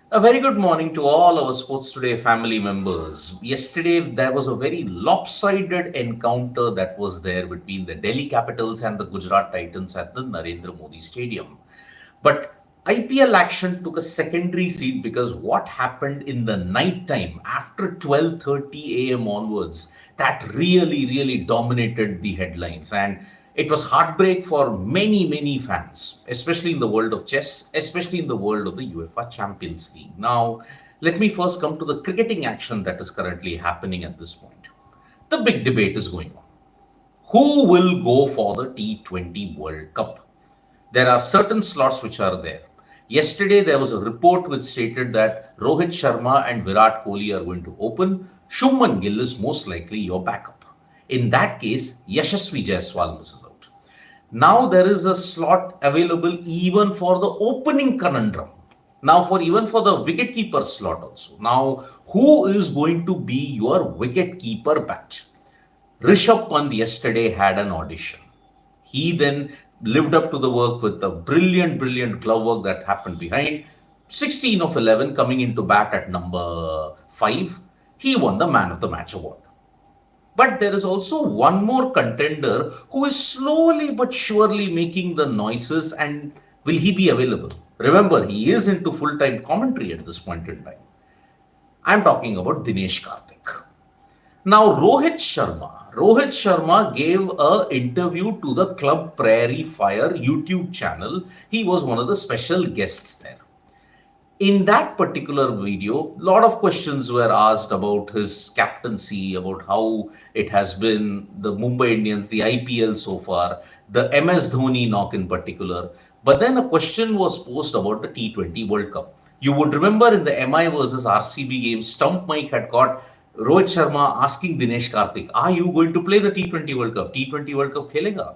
A very good morning to all our Sports Today family members. Yesterday, there was a very lopsided encounter that was there between the Delhi Capitals and the Gujarat Titans at the Narendra Modi Stadium. But IPL action took a secondary seat because what happened in the night time after 12:30 a.m. onwards, that really dominated the headlines. And it was heartbreak for many fans, especially in the world of chess, especially in the world of the UEFA Champions League. Now, let me first come to the cricketing action that is currently happening at this point. The big debate is going on. Who will go for the T20 World Cup? There are certain slots which are there. Yesterday, there was a report which stated that Rohit Sharma and Virat Kohli are going to open. Shubman Gill is most likely your backup. In that case, Yashasvi Jaiswal misses out. Now there is a slot available even for the opening conundrum. Now even for the wicketkeeper slot also. Now, who is going to be your wicketkeeper bat? Rishabh Pant yesterday had an audition. He then lived up to the work with the brilliant glove work that happened behind. 16 of 11 coming into bat at number 5. He won the Man of the Match award. But there is also one more contender who is slowly but surely making the noises. And will he be available? Remember, he is into full-time commentary at this point in time. I'm talking about Dinesh Karthik. Now, Rohit Sharma gave an interview to the Club Prairie Fire YouTube channel. He was one of the special guests there. In that particular video, a lot of questions were asked about his captaincy, about how it has been the Mumbai Indians, the IPL so far, the MS Dhoni knock in particular. But then a question was posed about the T20 World Cup. You would remember in the MI versus RCB game, Stump Mike had got Rohit Sharma asking Dinesh Karthik, are you going to play the T20 World Cup? T20 World Cup khelega?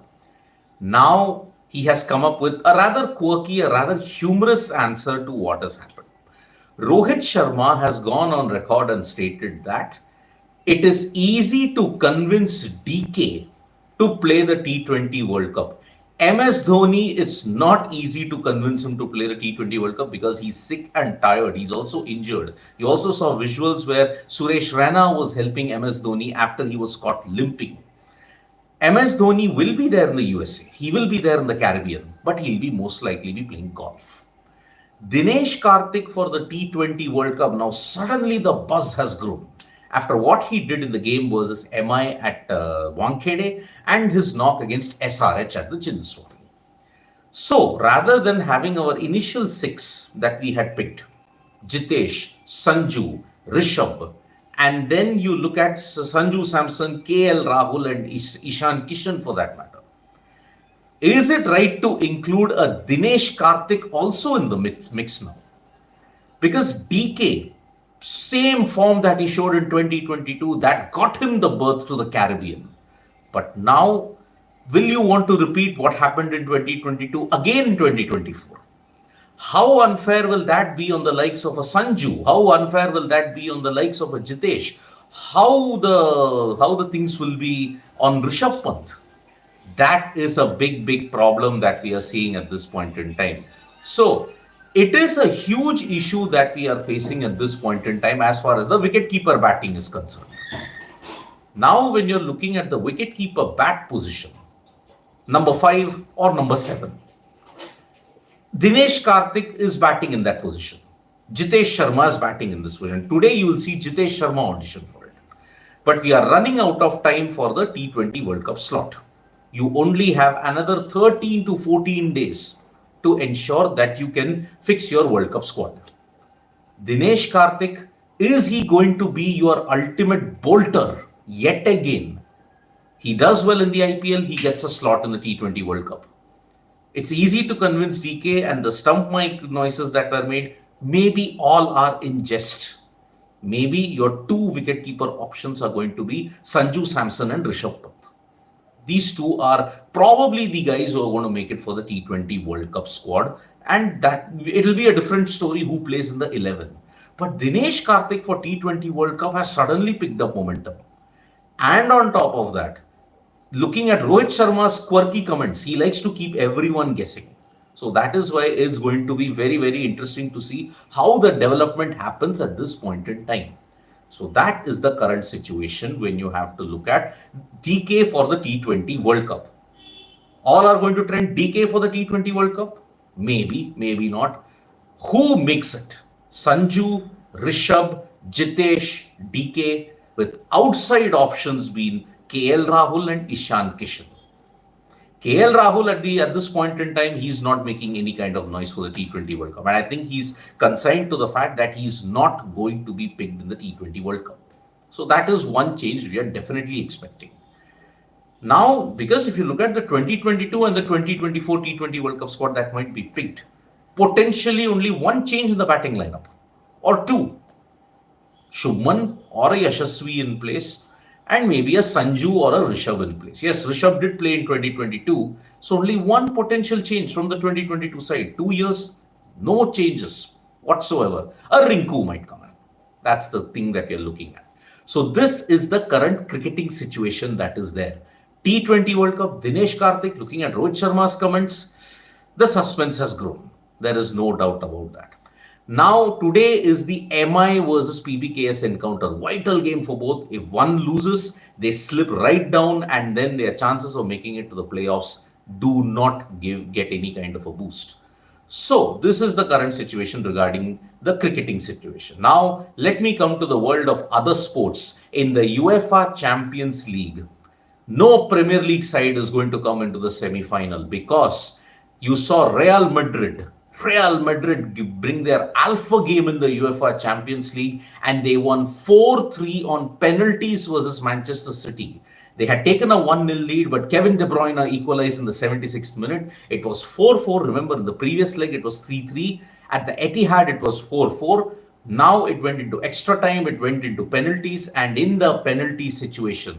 Now he has come up with a rather quirky, a rather humorous answer to what has happened. Rohit Sharma has gone on record and stated that it is easy to convince DK to play the T20 World Cup. MS Dhoni, it's not easy to convince him to play the T20 World Cup because he's sick and tired. He's also injured. You also saw visuals where Suresh Raina was helping MS Dhoni after he was caught limping. MS Dhoni will be there in the USA. He will be there in the Caribbean, but he'll be most likely be playing golf. Dinesh Karthik for the T20 World Cup. Now suddenly the buzz has grown after what he did in the game versus MI at Wankhede and his knock against SRH at the Chinnaswamy. So rather than having our initial 6 that we had picked, Jitesh, Sanju, Rishabh, and then you look at Sanju Samson, KL Rahul and Ishan Kishan for that matter. Is it right to include a Dinesh Karthik also in the mix now? Because DK, same form that he showed in 2022, that got him the berth to the Caribbean. But now, will you want to repeat what happened in 2022 again in 2024? How unfair will that be on the likes of a Sanju? How unfair will that be on the likes of a Jitesh? How the things will be on Rishabh Pant? That is a big problem that we are seeing at this point in time. So it is a huge issue that we are facing at this point in time as far as the wicketkeeper batting is concerned. Now, when you're looking at the wicketkeeper bat position, number 5 or number 7, Dinesh Karthik is batting in that position. Jitesh Sharma is batting in this position. Today, you will see Jitesh Sharma audition for it. But we are running out of time for the T20 World Cup slot. You only have another 13 to 14 days to ensure that you can fix your World Cup squad. Dinesh Karthik, is he going to be your ultimate bolter yet again? He does well in the IPL, he gets a slot in the T20 World Cup. It's easy to convince DK, and the stump mic noises that were made, maybe all are in jest. Maybe your 2 wicketkeeper options are going to be Sanju Samson and Rishabh Pant. These 2 are probably the guys who are going to make it for the T20 World Cup squad, and that it'll be a different story who plays in the 11. But Dinesh Karthik for T20 World Cup has suddenly picked up momentum. And on top of that, looking at Rohit Sharma's quirky comments, he likes to keep everyone guessing. So that is why it's going to be very, very interesting to see how the development happens at this point in time. So that is the current situation when you have to look at DK for the T20 World Cup. All are going to trend DK for the T20 World Cup? Maybe, maybe not. Who makes it? Sanju, Rishabh, Jitesh, DK, with outside options being KL Rahul and Ishan Kishan. KL Rahul at this point in time, he's not making any kind of noise for the T20 World Cup. And I think he's consigned to the fact that he's not going to be picked in the T20 World Cup. So that is one change we are definitely expecting. Now, because if you look at the 2022 and the 2024 T20 World Cup squad that might be picked, potentially only one change in the batting lineup or two. Shubman or a Yashasvi in place and maybe a Sanju or a Rishabh in place. Yes, Rishabh did play in 2022, so only one potential change from the 2022 side. 2 years, no changes whatsoever. A Rinku might come in. That's the thing that you're looking at. So this is the current cricketing situation that is there. T20 World Cup, Dinesh Karthik, looking at Rohit Sharma's comments, the suspense has grown. There is no doubt about that. Now, today is the MI versus PBKS encounter. Vital game for both. If one loses, they slip right down and then their chances of making it to the playoffs do not get any kind of a boost. So, this is the current situation regarding the cricketing situation. Now, let me come to the world of other sports. In the UEFA Champions League, no Premier League side is going to come into the semi-final because you saw Real Madrid bring their alpha game in the UEFA Champions League and they won 4-3 on penalties versus Manchester City. They had taken a 1-0 lead, but Kevin De Bruyne equalized in the 76th minute. It was 4-4. Remember, in the previous leg, it was 3-3. At the Etihad, it was 4-4. Now it went into extra time, it went into penalties, and in the penalty situation,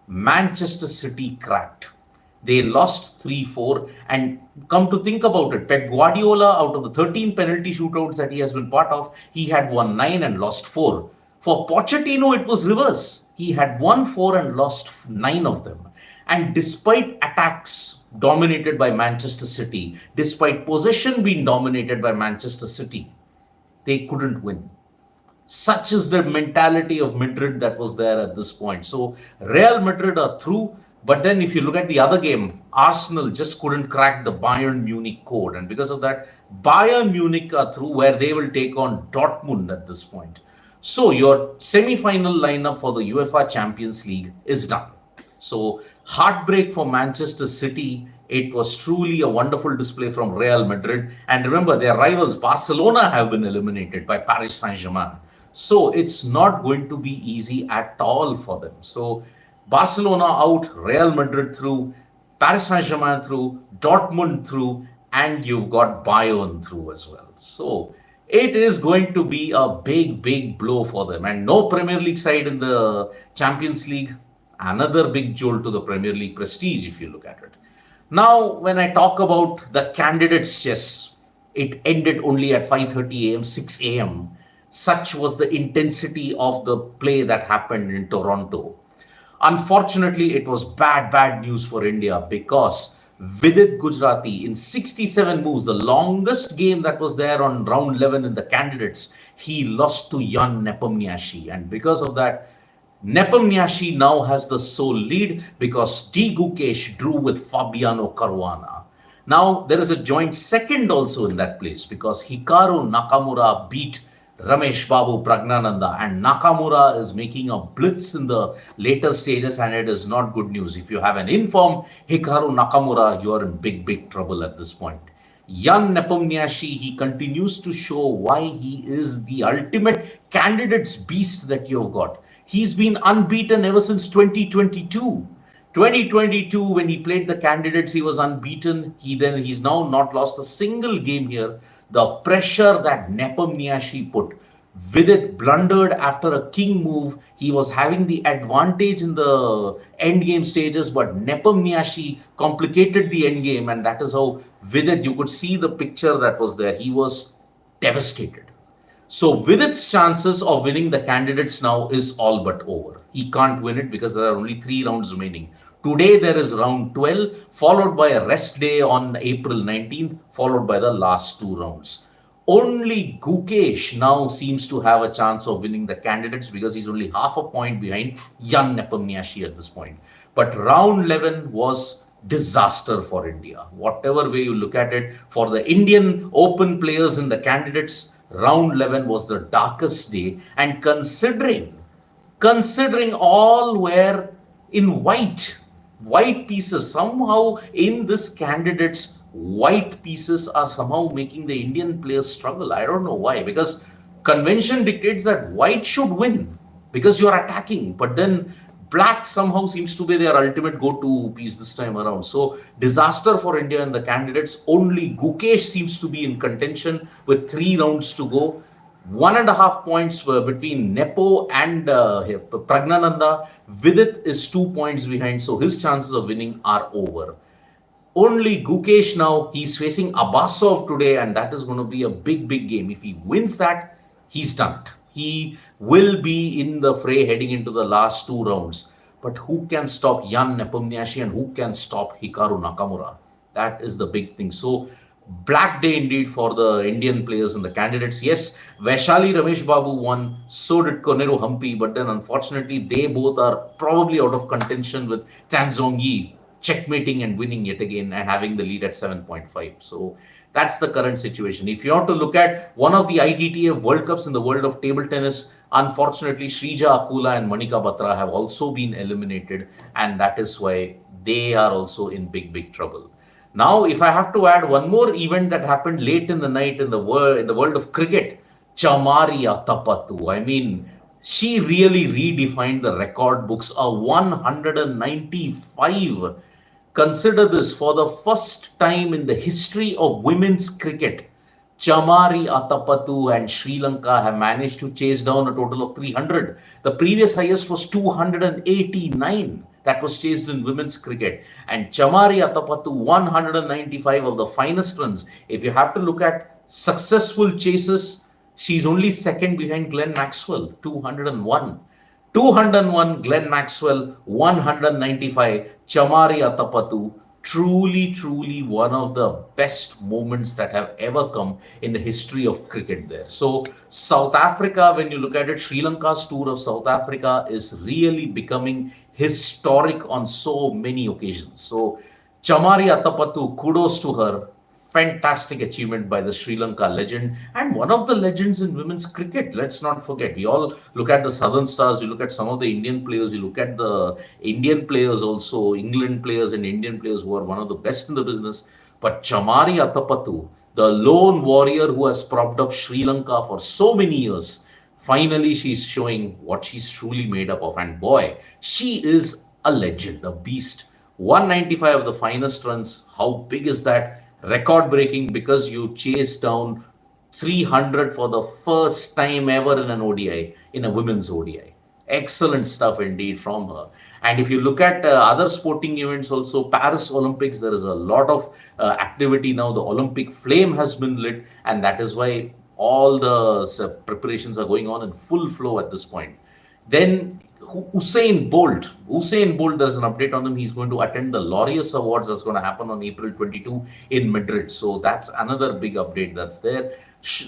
Manchester City cracked. They lost 3-4, and come to think about it, Pep Guardiola, out of the 13 penalty shootouts that he has been part of, he had won 9 and lost 4. For Pochettino, it was reverse. He had won 4 and lost 9 of them. And despite attacks dominated by Manchester City, despite possession being dominated by Manchester City, they couldn't win. Such is the mentality of Madrid that was there at this point. So Real Madrid are through. But then if you look at the other game, Arsenal just couldn't crack the Bayern Munich code. And because of that, Bayern Munich are through, where they will take on Dortmund at this point. So your semi-final lineup for the UEFA Champions League is done. So heartbreak for Manchester City. It was truly a wonderful display from Real Madrid. And remember, their rivals Barcelona have been eliminated by Paris Saint-Germain. So it's not going to be easy at all for them. So Barcelona out, Real Madrid through, Paris Saint-Germain through, Dortmund through, and you've got Bayern through as well. So it is going to be a big, big blow for them. And no Premier League side in the Champions League. Another big jolt to the Premier League prestige if you look at it. Now, when I talk about the candidates' chess, it ended only at 5:30 a.m., 6 a.m. Such was the intensity of the play that happened in Toronto. Unfortunately, it was bad news for India because Vidit Gujrati in 67 moves, the longest game that was there on round 11 in the candidates, he lost to Jan Nepomniachtchi. And because of that, Nepomniachtchi now has the sole lead because D. Gukesh drew with Fabiano Caruana. Now, there is a joint second also in that place because Hikaru Nakamura beat Ramesh Babu Pragnananda, and Nakamura is making a blitz in the later stages, and it is not good news. If you have an informed Hikaru Nakamura, you are in big trouble at this point. Jan Nepomniachtchi, he continues to show why he is the ultimate candidate's beast that you've got. He's been unbeaten ever since 2022. 2022, when he played the candidates, he was unbeaten. He's now not lost a single game here. The pressure that Nepomniachtchi put, Vidit blundered after a king move. He was having the advantage in the end game stages, but Nepomniachtchi complicated the end game, and that is how Vidit, you could see the picture that was there. He was devastated. So with its chances of winning the candidates now is all but over. He can't win it because there are only 3 rounds remaining. Today there is round 12, followed by a rest day on April 19th, followed by the last 2 rounds. Only Gukesh now seems to have a chance of winning the candidates because he's only half a point behind Jan Nepomniachtchi at this point. But round 11 was disaster for India. Whatever way you look at it, for the Indian Open players in the candidates, round 11 was the darkest day. And considering all were in white pieces, somehow in this candidates, white pieces are somehow making the Indian players struggle. I don't know why, because convention dictates that white should win because you are attacking, but then black somehow seems to be their ultimate go-to piece this time around. So disaster for India and the candidates. Only Gukesh seems to be in contention with 3 rounds to go. 1.5 points were between Nepo and Pragnananda. Vidit is 2 points behind, so his chances of winning are over. Only Gukesh now, he's facing Abbasov today, and that is going to be a big game. If he wins that, he's done. He will be in the fray heading into the last 2 rounds. But who can stop Jan Nepomniachtchi and who can stop Hikaru Nakamura? That is the big thing. So, black day indeed for the Indian players and the candidates. Yes, Vaishali Ramesh Babu won, so did Koneru Hampi, but then unfortunately they both are probably out of contention with Tanzong Yi checkmating and winning yet again and having the lead at 7.5. So that's the current situation. If you want to look at one of the ITTF World Cups in the world of table tennis, unfortunately Shrija Akula and Manika Batra have also been eliminated, and that is why they are also in big trouble. Now, if I have to add one more event that happened late in the night in the world of cricket, Chamari Atapattu. I mean, she really redefined the record books. A 195. Consider this, for the first time in the history of women's cricket, Chamari Atapattu and Sri Lanka have managed to chase down a total of 300. The previous highest was 289. That was chased in women's cricket. And Chamari Atapattu, 195 of the finest runs. If you have to look at successful chases, she's only second behind Glenn Maxwell, 201. 201, Glenn Maxwell, 195. Chamari Atapattu, truly one of the best moments that have ever come in the history of cricket there. So South Africa, when you look at it, Sri Lanka's tour of South Africa is really becoming historic on so many occasions. So Chamari Atapattu, kudos to her. Fantastic achievement by the Sri Lanka legend and one of the legends in women's cricket. Let's not forget. We all look at the Southern Stars, we look at some of the Indian players, we look at the Indian players also, England players and Indian players who are one of the best in the business. But Chamari Atapattu, the lone warrior who has propped up Sri Lanka for so many years, finally she's showing what she's truly made up of. And boy, she is a legend, a beast. 195 of the finest runs. How big is that? Record breaking because you chased down 300 for the first time ever in an ODI, in a women's ODI. Excellent stuff indeed from her. And if you look at other sporting events also, Paris Olympics, there is a lot of activity now. The Olympic flame has been lit, and that is why all the preparations are going on in full flow at this point. Then Usain Bolt, there's an update on him. He's going to attend the Laureus Awards that's going to happen on April 22 in Madrid. So that's another big update that's there.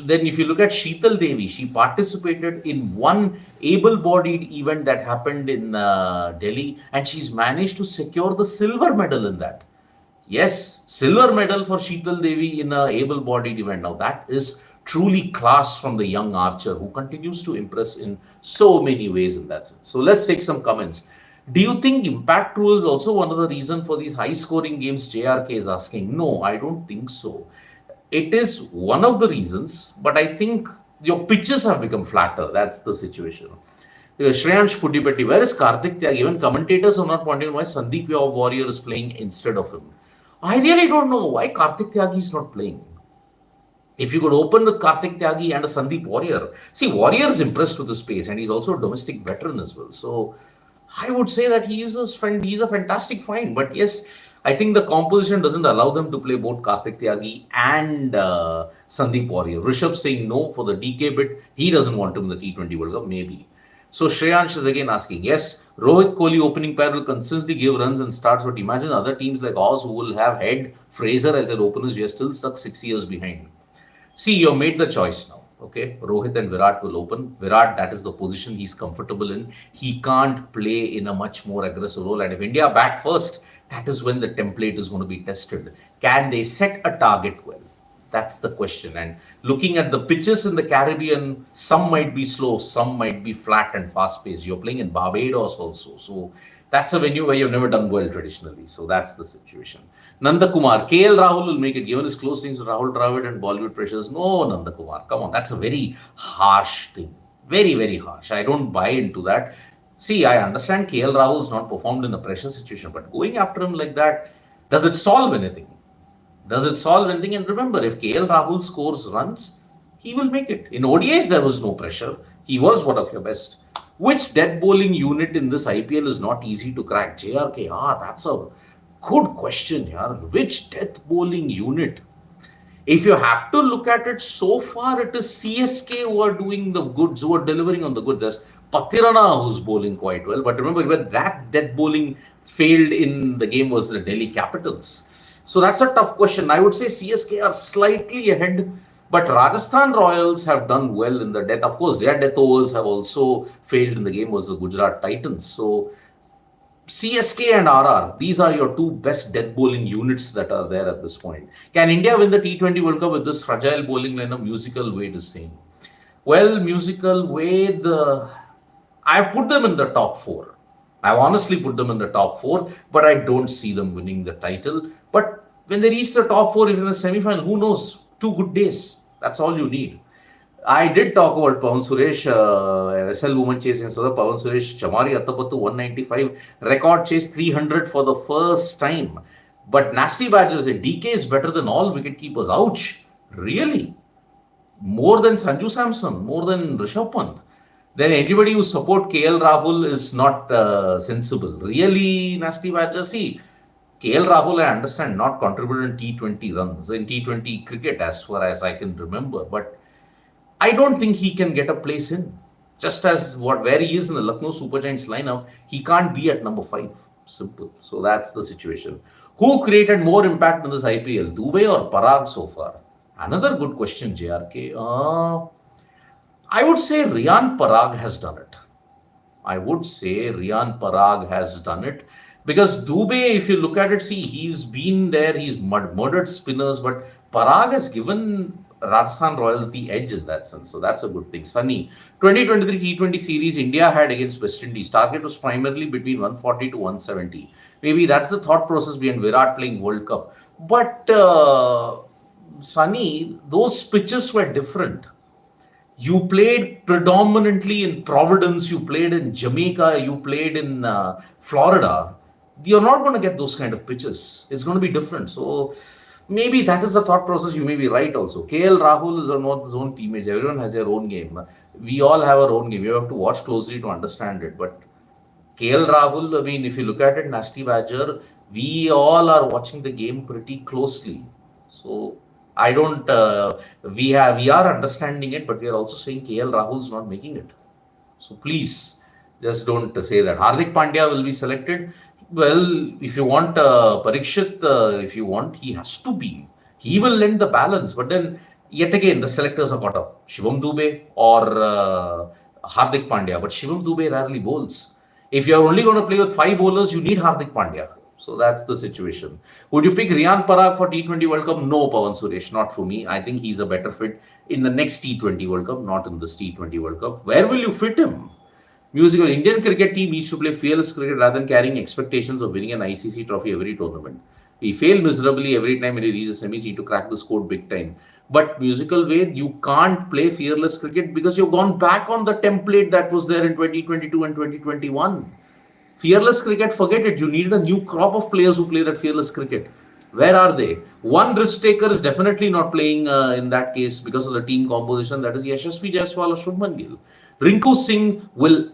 Then if you look at Sheetal Devi, she participated in one able-bodied event that happened in Delhi, and she's managed to secure the silver medal in that. Yes, silver medal for Sheetal Devi in an able-bodied event. Now that is truly class from the young archer who continues to impress in so many ways in that sense. So let's take some comments. Do you think impact rule is also one of the reasons for these high scoring games? JRK is asking. No, I don't think so. It is one of the reasons, but I think your pitches have become flatter. That's the situation. Shreyansh Pudipetti, where is Karthik Tyagi? Even commentators are not wondering why Sandeep Yaw Warrior is playing instead of him. I really don't know why Karthik Tyagi is not playing. If you could open with Karthik Tyagi and a Sandeep Warrior. See, Warrior is impressed with the space and he's also a domestic veteran as well. So I would say that he's a fantastic find. But yes, I think the composition doesn't allow them to play both Karthik Tyagi and Sandeep Warrior. Rishabh saying no for the DK bit. He doesn't want him in the T20 World Cup, maybe. So Shreyansh is again asking, yes, Rohit Kohli opening pair will consistently give runs and starts, but imagine other teams like Oz who will have Head, Fraser as their openers. We are still stuck 6 years behind. See, you've made the choice now. Okay, Rohit and Virat will open. Virat, that is the position he's comfortable in. He can't play in a much more aggressive role. And if India bat first, that is when the template is going to be tested. Can they set a target well? That's the question. And looking at the pitches in the Caribbean, some might be slow, some might be flat and fast paced. You're playing in Barbados also. So that's a venue where you've never done well traditionally. So that's the situation. Nanda Kumar, KL Rahul will make it given his close things with Rahul Dravid and Bollywood pressures. No, Nanda Kumar, come on. That's a very harsh thing. Very, very harsh. I don't buy into that. See, I understand KL Rahul's not performed in a pressure situation, but going after him like that, does it solve anything? Does it solve anything? And remember, if KL Rahul scores runs, he will make it. In ODIs, there was no pressure. He was one of your best. Which dead bowling unit in this IPL is not easy to crack? JRK, that's a good question, yaar. Which death bowling unit? If you have to look at it, so far it is CSK who are doing the goods, who are delivering on the goods. There's Patirana who's bowling quite well. But remember, when that death bowling failed in the game was the Delhi Capitals. So that's a tough question. I would say CSK are slightly ahead, but Rajasthan Royals have done well in the death. Of course, their death overs have also failed in the game was the Gujarat Titans. So CSK and RR, these are your two best death bowling units that are there at this point. Can India win the T20 World Cup with this fragile bowling lineup? Musical Wade is saying. Well, Musical Wade, I've put them in the top four. I've honestly put them in the top four, but I don't see them winning the title. But when they reach the top four, even in the semi-final, who knows? 2 good days. That's all you need. I did talk about Pawan Suresh, SL Women chasing. So the Pawan Suresh, Chamari Attapattu 195, record chase 300 for the first time. But Nasty Badger said DK is better than all wicket keepers. Ouch. Really? More than Sanju Samson, more than Rishabh Pant. Then anybody who support KL Rahul is not sensible. Really, Nasty Badger? See, KL Rahul, I understand, not contributed in T20 runs, in T20 cricket as far as I can remember. But I don't think he can get a place in. Just as where he is in the Lucknow Super Giants lineup, he can't be at number 5. Simple. So that's the situation. Who created more impact in this IPL, Dubey or Parag so far? Another good question, JRK. I would say Riyan Parag has done it. Because Dubey, if you look at it, see, he's been there, he's murdered spinners, but Parag has given Rajasthan Royals the edge in that sense. So that's a good thing. Sunny, 2023 T20 series India had against West Indies. Target was primarily between 140 to 170. Maybe that's the thought process behind Virat playing World Cup. But Sunny, those pitches were different. You played predominantly in Providence, you played in Jamaica, you played in Florida. You're not going to get those kind of pitches. It's going to be different. So maybe that is the thought process. You may be right also. KL Rahul is not his own teammates. Everyone has their own game. We all have our own game. You have to watch closely to understand it. But KL Rahul, I mean, if you look at it, Nasty Badger, we all are watching the game pretty closely. So I don't, we are understanding it, but we are also saying KL Rahul is not making it. So please, just don't say that. Hardik Pandya will be selected. Well, if you want Parikshit, if you want, he has to be. He will lend the balance. But then, yet again, the selectors are caught up. Shivam Dube or Hardik Pandya. But Shivam Dube rarely bowls. If you are only going to play with 5 bowlers, you need Hardik Pandya. So that's the situation. Would you pick Riyan Parag for T20 World Cup? No, Pawan Suresh, not for me. I think he's a better fit in the next T20 World Cup, not in this T20 World Cup. Where will you fit him? Musical Indian cricket team needs to play fearless cricket rather than carrying expectations of winning an ICC trophy every tournament. We fail miserably every time when we reach the semis, need to crack the code big time. But Musical Wade, you can't play fearless cricket because you've gone back on the template that was there in 2022 and 2021. Fearless cricket, forget it. You needed a new crop of players who play that fearless cricket. Where are they? One risk taker is definitely not playing in that case because of the team composition. That is Yashasvi Jaiswal or Shubman Gill. Rinku Singh will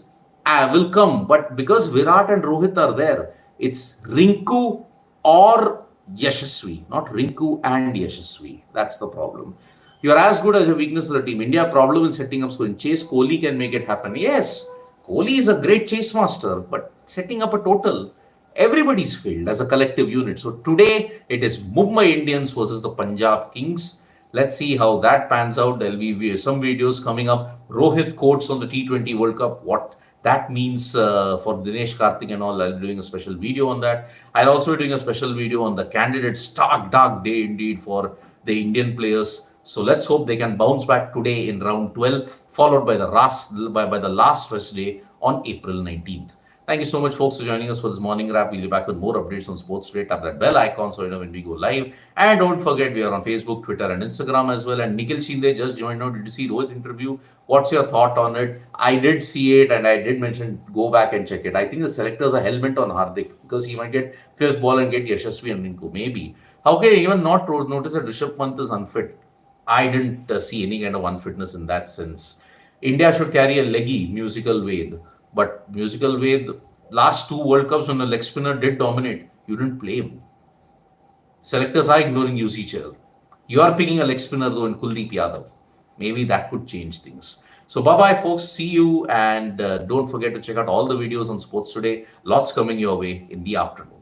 come, but because Virat and Rohit are there, it's Rinku or Yashasvi, not Rinku and Yashasvi. That's the problem. You are as good as your weakness of the team. India problem in setting up scoring. Chase Kohli can make it happen. Yes, Kohli is a great chase master, but setting up a total, everybody's failed as a collective unit. So today it is Mumbai Indians versus the Punjab Kings. Let's see how that pans out. There'll be some videos coming up. Rohit quotes on the T20 World Cup. What that means for Dinesh Karthik and all. I'll be doing a special video on that. I'll also be doing a special video on the candidates. Dark day indeed for the Indian players. So let's hope they can bounce back today in round 12, followed by the last rest day on April 19th. Thank you so much, folks, for joining us for this morning wrap. We'll be back with more updates on sports today. Tap that bell icon so you know when we go live. And don't forget, we are on Facebook, Twitter, and Instagram as well. And Nikhil Shinde just joined now. Did you see Rohit interview? What's your thought on it? I did see it, and I did mention go back and check it. I think the selectors are hell-bent on Hardik because he might get first ball and get Yashasvi and Rinku. Maybe. How can anyone not notice that Rishabh Pant is unfit? I didn't see any kind of unfitness in that sense. India should carry a leggy musical Ved. But musical Ved, last two World Cups when a leg spinner did dominate, you didn't play him. Selectors are ignoring UC Chahal. You are picking a leg spinner though in Kuldeep Yadav. Maybe that could change things. So bye-bye folks. See you and don't forget to check out all the videos on Sports Today. Lots coming your way in the afternoon.